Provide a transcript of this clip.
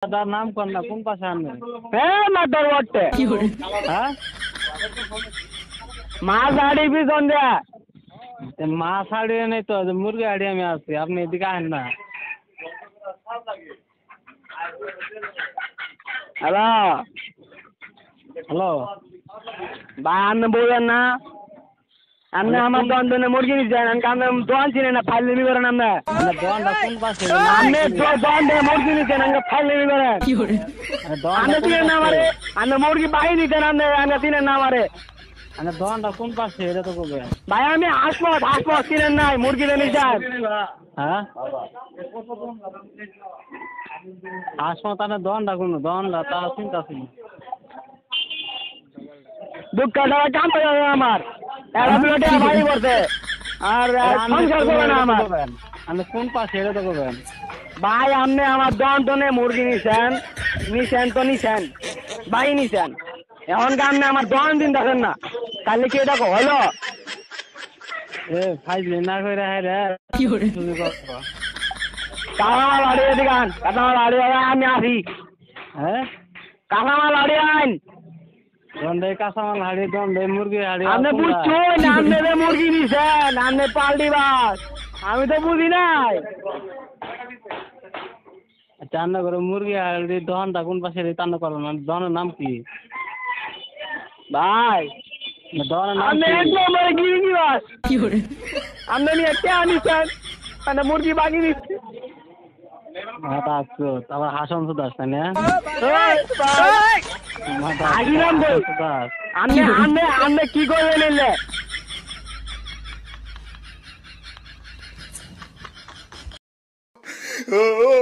দাদার নাম কোন না কোন পাশে আনবে মাদার ওয়াটে হ্যাঁ মাছ আড়িবি সন্ধ্যা মাছ হাড়িয়ে নেই তো মুরগি হাড়িয়ে আমি আছি আপনি এদিকে আহেন না হ্যালো হ্যালো ভাই আপনি বলবেন না আপনি আমার দোকান মুরগি নিচ্ছেন আমি দোকান চিনি না ফাইল নিবি করেন আপনি দোকানটা কোন পাশে আপনি দোকান থেকে মুরগি নিচ্ছেন আমাকে ফাইল নিবি করেন আপনি চিনেন না আমারে আপনি মুরগি বাহি নিচ্ছেন আপনি চিনেন না আমারে দোকানটা কোন পাশে এটা তো কবে ভাই আমি হাসমত চিনেন নাই মুরগি নিচ্ছেন হ্যাঁ আসবো তাহলে দোকানটা কোন দোকানটা তা চিন্তা ছিল দুঃখ টাকা জানতে যাবে আমার একটা প্লেটে ভাই করছে আর সংসার করবে না আমার আপনি কোন পাশে এটা তো করবেন ভাই আপনি আমার দনে মুরগি নিছেন ভাই নিছেন এখন আপনি আমার দন দিন দেখেন না কালি কি এটা হলো এ ফাইজলি না করে হ্যাঁ রে তুমি করছো কাঁচামাল আড়িয়ে দিগান কাঁচামাল আড়িয়ে আমি আসি হ্যাঁ কাঁচামাল আড়িয়ে আইন দন্ডে কাঁচামাল হাড়ি দন্ডে মুরগি হাড়ি আপনি বুঝছেন আপনি যে মুরগি নিছেন আপনি পাল্টি বাস আমি তো বুঝি নাই চান্না করে মুরগি হাড়ি দোকানটা কোন পাশে টান্না করো না দোকানের নাম কি ভাই দোকানের নাম আপনি কি একদম কি বাস আপনি নিয়ে কে আনিছেন মানে মুরগি বাগি নিচ্ছে মাথা আসছো তারপর হাসন শুধু আসছে না মাথা আগিলাম বই আপনি কি করবেন নিলে Oh